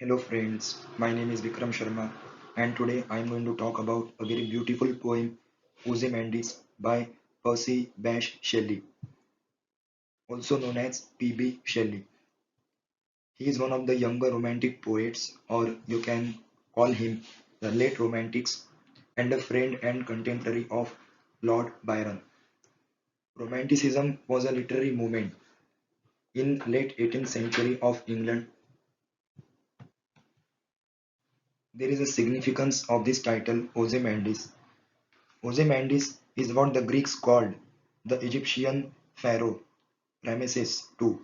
Hello friends, my name is Vikram Sharma and today I am going to talk about a very beautiful poem Ozymandias by Percy Bysshe Shelley, also known as P.B. Shelley. He is one of the younger romantic poets, or you can call him the late romantics, and a friend and contemporary of Lord Byron. Romanticism was a literary movement in late 18th century of England. There is a significance of this title Ozymandias. Ozymandias is what the Greeks called the Egyptian pharaoh Ramesses II.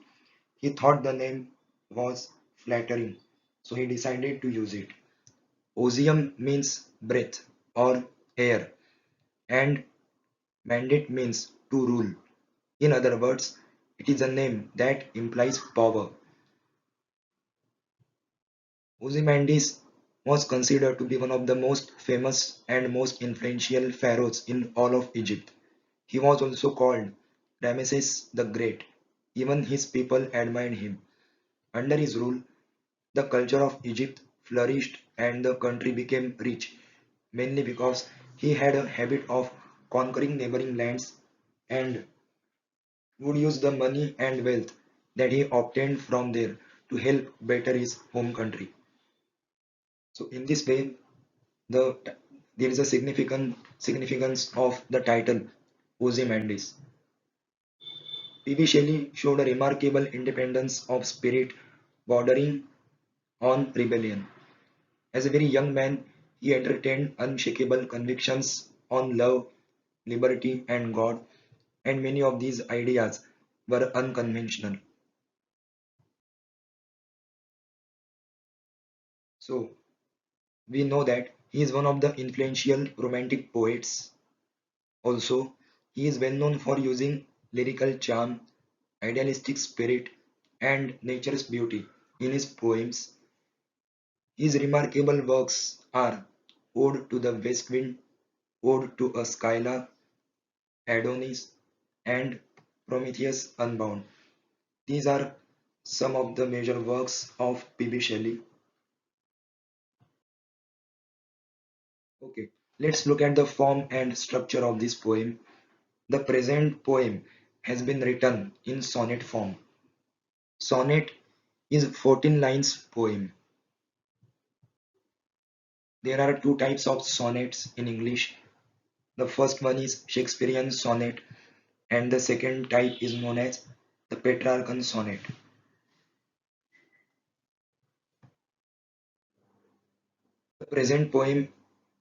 He thought the name was flattering, so he decided to use it. Ozium means breath or air, and mandate means to rule. In other words, it is a name that implies power. Ozymandias was considered to be one of the most famous and most influential pharaohs in all of Egypt. He was also called Ramesses the Great. Even his people admired him. Under his rule, the culture of Egypt flourished and the country became rich, mainly because he had a habit of conquering neighboring lands and would use the money and wealth that he obtained from there to help better his home country. So in this way, the there is a significance of the title Ozymandias. P.B. Shelley showed a remarkable independence of spirit bordering on rebellion. As a very young man, he entertained unshakable convictions on love, liberty, and God, and many of these ideas were unconventional. So, we know that he is one of the influential romantic poets. Also, he is well known for using lyrical charm, idealistic spirit, and nature's beauty in his poems. His remarkable works are Ode to the West Wind, Ode to a Skylark, Adonis, and Prometheus Unbound. These are some of the major works of P.B. Shelley. Okay, let's look at the form and structure of this poem. The present poem has been written in sonnet form. Sonnet is 14 lines poem. There are two types of sonnets in English. The first one is Shakespearean sonnet and the second type is known as the Petrarchan sonnet. The present poem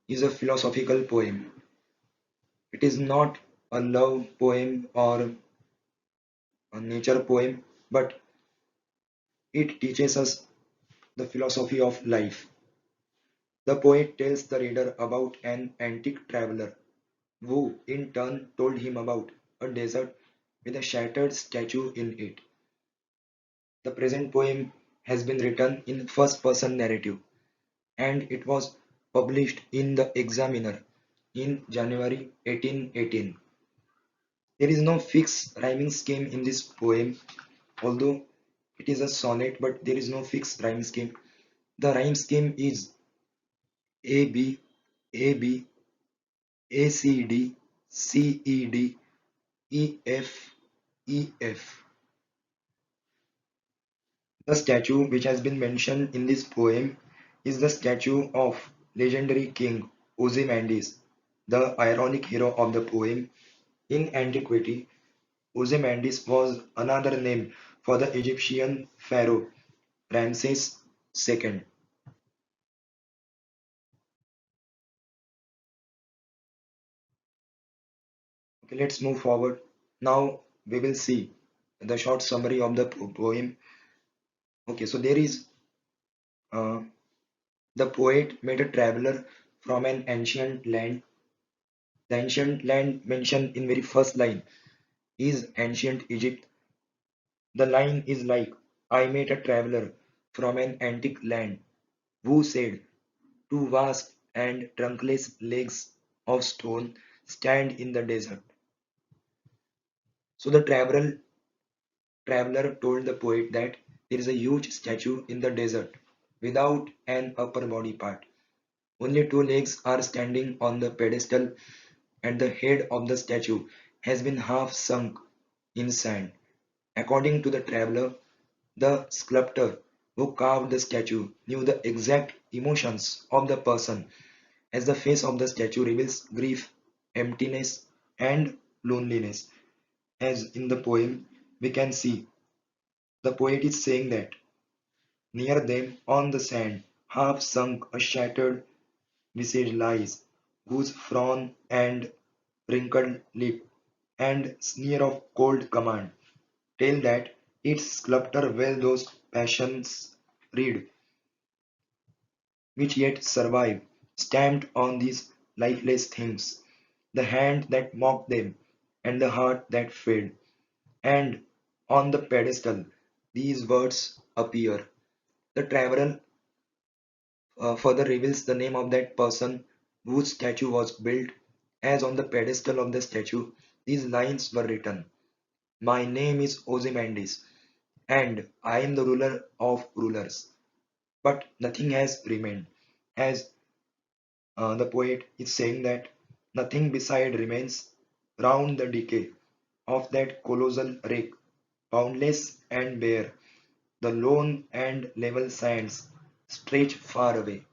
is a philosophical poem. It is not a love poem or a nature poem, but it teaches us the philosophy of life. The poet tells the reader about an antique traveler who in turn told him about a desert with a shattered statue in it. The present poem has been written in first person narrative and it was published in the Examiner in January 1818. There is no fixed rhyming scheme in this poem, although it is a sonnet, but there is no fixed rhyme scheme. The rhyme scheme is A B A B A C D C E D E F E F. The statue which has been mentioned in this poem is the statue of legendary king Ozymandias, the ironic hero of the poem. In antiquity, Ozymandias was another name for the Egyptian pharaoh Ramses II. Okay, let's move forward. Now we will see the short summary of the poem. Okay, so there is uh, the poet made a traveler from an ancient land. The ancient land mentioned in very first line is ancient Egypt. The line is like, I met a traveler from an antique land who said, two vast and trunkless legs of stone stand in the desert. So the traveler told the poet that there is a huge statue in the desert without an upper body part. Only two legs are standing on the pedestal, and the head of the statue has been half sunk in sand. According to the traveler, the sculptor who carved the statue knew the exact emotions of the person, as the face of the statue reveals grief, emptiness, and loneliness. As in the poem, we can see the poet is saying that near them on the sand, half sunk, a shattered visage lies, whose frown and wrinkled lip and sneer of cold command tell that its sculptor well those passions read, which yet survive, stamped on these lifeless things, the hand that mocked them, and the heart that fed. And on the pedestal, these words appear. The traveler further reveals the name of that person whose statue was built, as on the pedestal of the statue, these lines were written. My name is Ozymandias, and I am the ruler of rulers. But nothing has remained, as the poet is saying that nothing beside remains round the decay of that colossal wreck, boundless and bare. The lone and level sands stretch far away.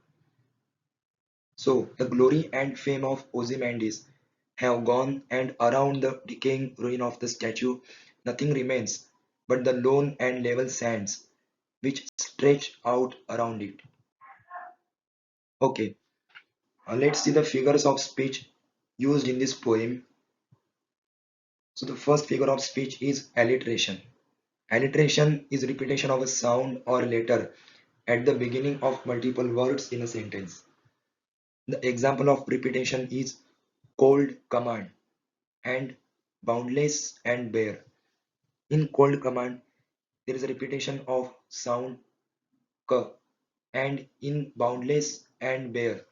So the glory and fame of Ozymandias have gone, and around the decaying ruin of the statue, nothing remains but the lone and level sands which stretch out around it. Okay, let's see the figures of speech used in this poem. So the first figure of speech is alliteration. Alliteration is repetition of a sound or letter at the beginning of multiple words in a sentence. The example of repetition is cold command and boundless and bare. In cold command, there is a repetition of sound k, and in boundless and bare,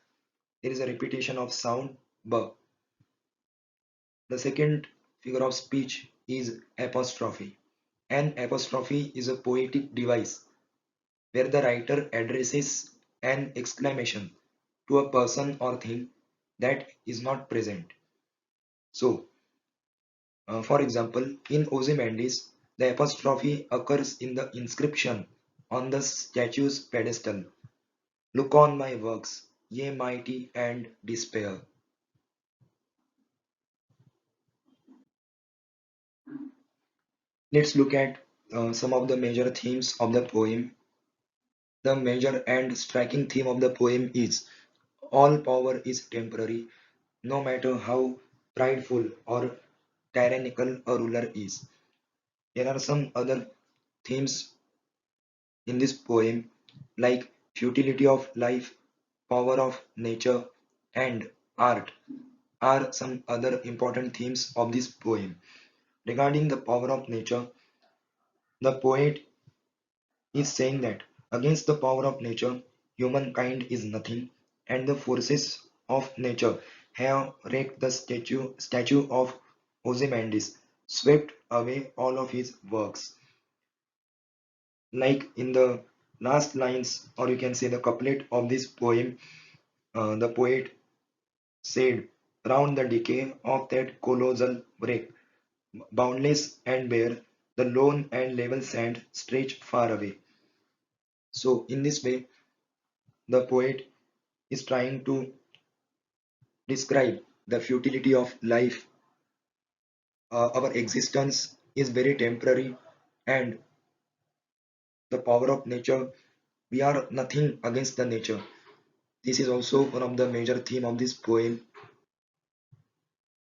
there is a repetition of sound b. The second figure of speech is apostrophe. An apostrophe is a poetic device where the writer addresses an exclamation to a person or thing that is not present. So, for example, in Ozymandias, the apostrophe occurs in the inscription on the statue's pedestal. Look on my works, ye mighty, and despair. Let's look at some of the major themes of the poem. The major and striking theme of the poem is all power is temporary, no matter how prideful or tyrannical a ruler is. There are some other themes in this poem like futility of life, power of nature, and art are some other important themes of this poem. Regarding the power of nature, the poet is saying that against the power of nature, humankind is nothing, and the forces of nature have wrecked the statue of Ozymandias, swept away all of his works. Like in the last lines, or you can say the couplet of this poem, the poet said, round the decay of that colossal wreck, boundless and bare, the lone and level sand stretch far away. So in this way, the poet is trying to describe the futility of life. Our existence is very temporary, and the power of nature, we are nothing against the nature. This is also one of the major theme of this poem.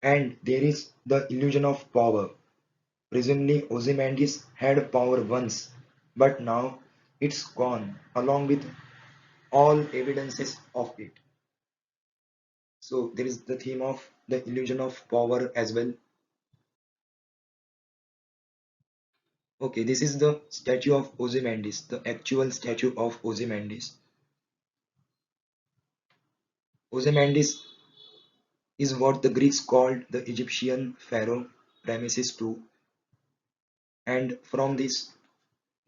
And there is the illusion of power. Presumably Ozymandias had power once, but now it's gone along with all evidences of it. So there is the theme of the illusion of power as well. Okay, this is the statue of Ozymandias, the actual statue of Ozymandias. Ozymandias is what the Greeks called the Egyptian pharaoh Ramesses II, and from this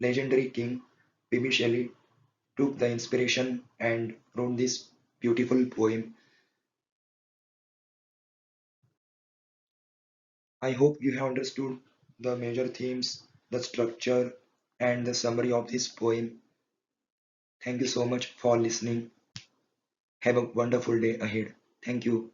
legendary king, Bysshe Shelley took the inspiration and wrote this beautiful poem. I hope you have understood the major themes, the structure, and the summary of this poem. Thank you so much for listening. Have a wonderful day ahead. Thank you.